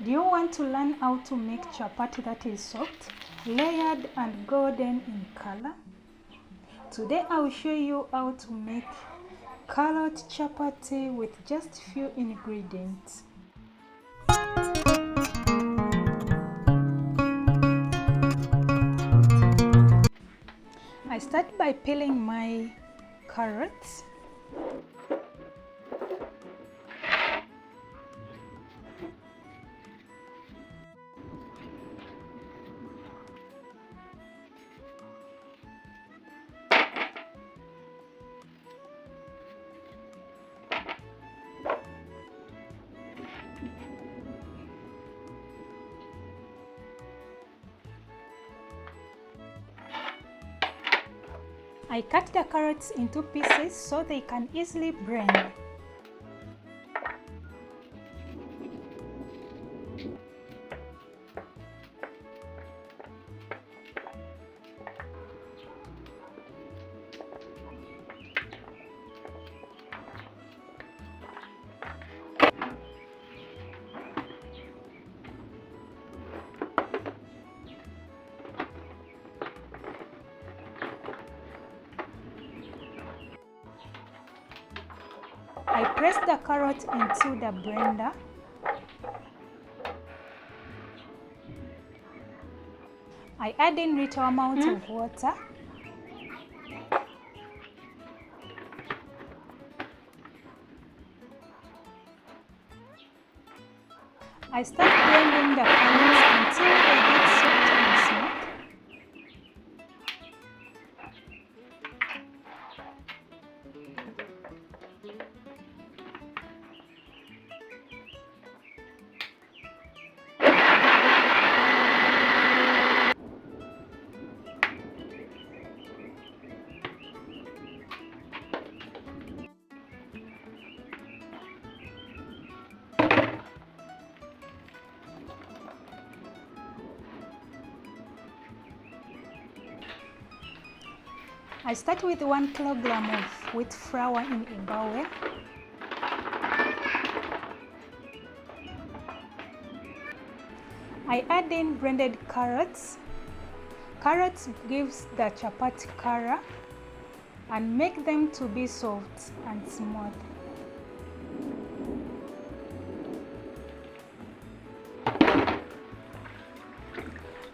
Do you want to learn how to make chapati that is soft, layered and golden in color? Today I will show you how to make carrot chapati with just few ingredients. I start by peeling my carrots. I cut the carrots into pieces so they can easily blend. I press the carrot into the blender. I add in little amount of water. I start blending the carrots until they get soft and smooth. I start with 1 kilogram of wheat flour in a bowl. I add in blended carrots. Carrots gives the chapati color and make them to be soft and smooth.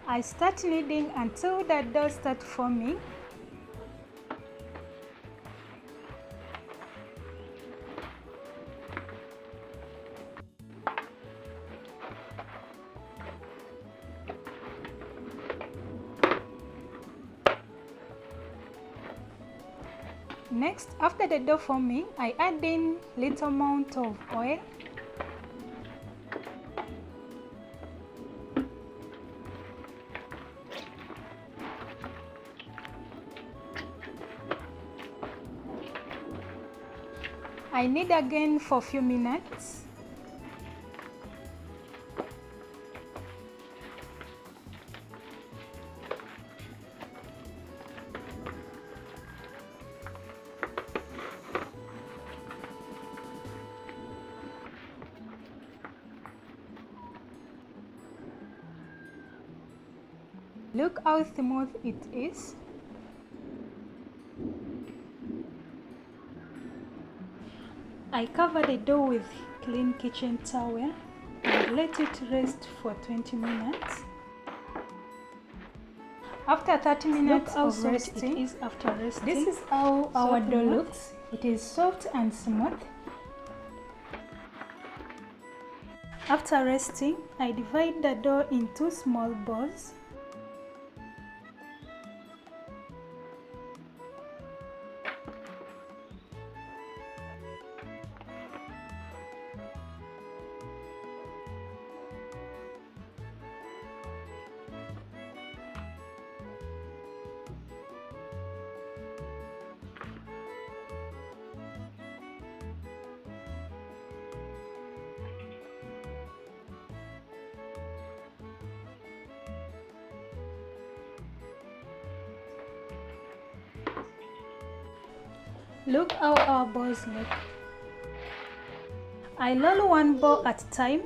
I start kneading until the dough starts forming. Next, after the dough forming, I add in little amount of oil. I knead again for a few minutes. Look how smooth it is. I cover the dough with clean kitchen towel and let it rest for 20 minutes. After 30 minutes of resting, it is after resting. This is how our dough looks. It is soft and smooth. After resting, I divide the dough into small balls. Look how our balls look. I roll one ball at a time.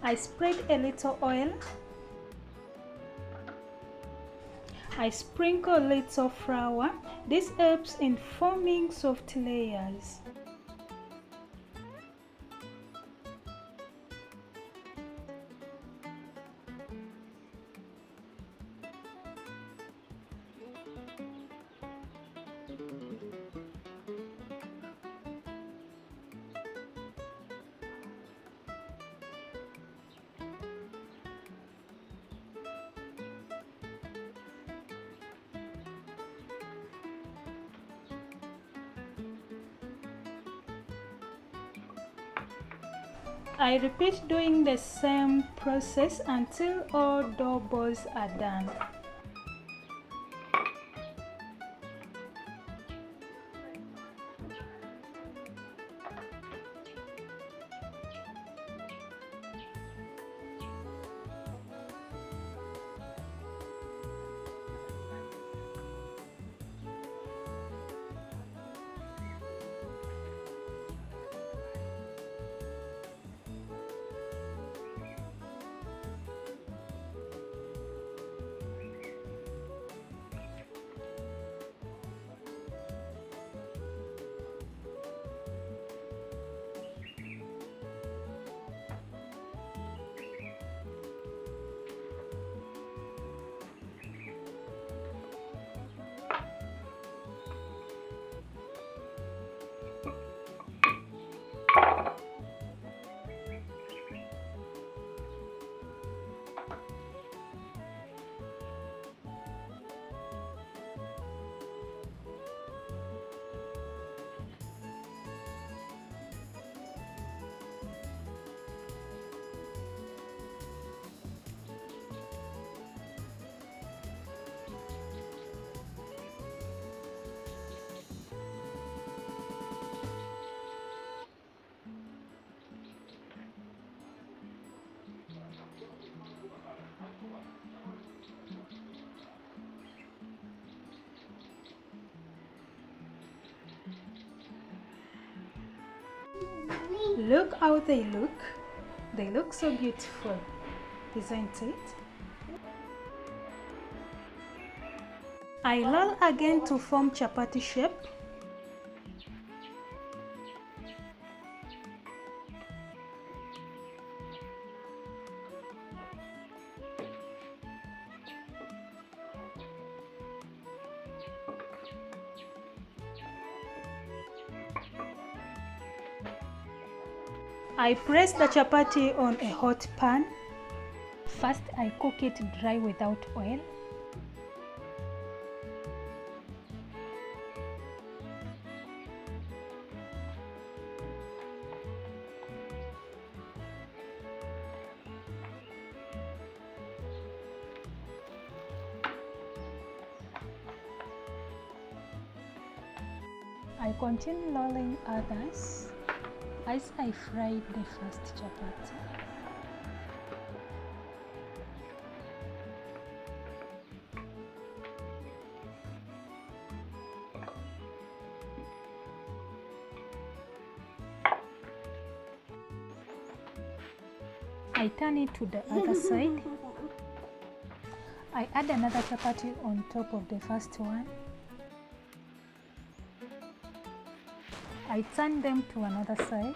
I spread a little oil. I sprinkle a little flour. This helps in forming soft layers. I repeat doing the same process until all dough balls are done. Look how they look. They look so beautiful, isn't it? I roll again to form chapati shape. I press the chapati on a hot pan. First, I cook it dry without oil. I continue rolling others as I fry the first chapati. I turn it to the other side. I add another chapati on top of the first one. I turn them to another side.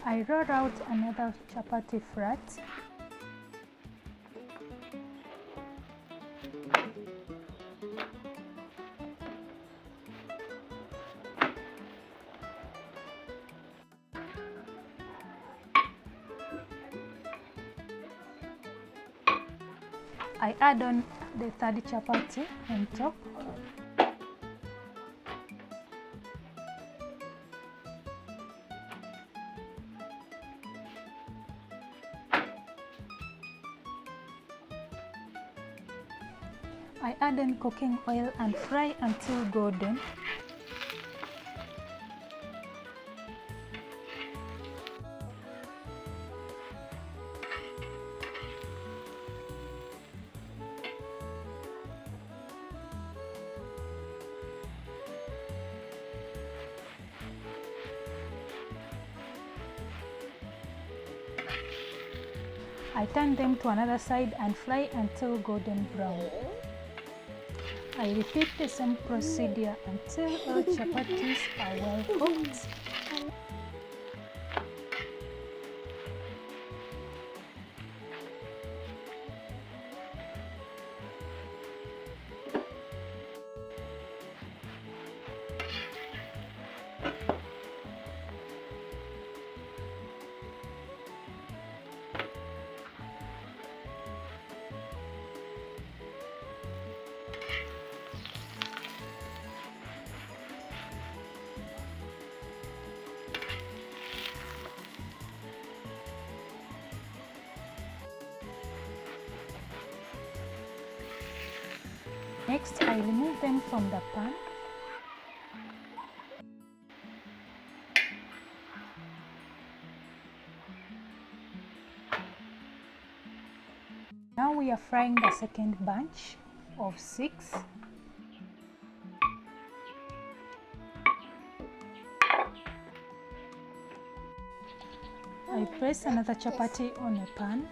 I roll out another chapati flat. I add on the third chapati on top. I add in cooking oil and fry until golden. I turn them to another side and fry until golden brown. I repeat the same procedure until all chapatis are well cooked. Next, I remove them from the pan. Now we are frying the second batch of 6. I press another chapati on a pan.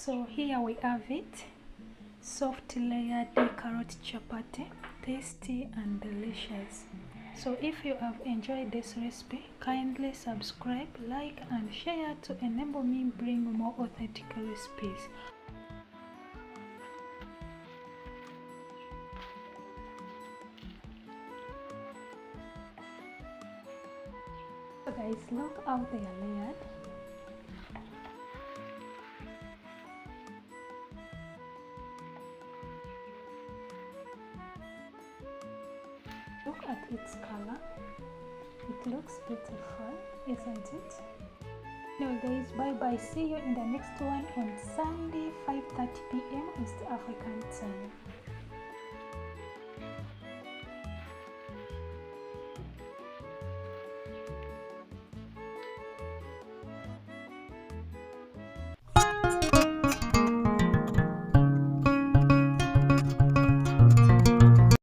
So here we have it, soft layered carrot chapati, tasty and delicious. So if you have enjoyed this recipe, kindly subscribe, like and share to enable me bring more authentic recipes. So guys, look how they are layered. Look at its color. It looks beautiful, isn't it? Now guys, bye bye. See you in the next one on Sunday 5:30 p.m. East African time.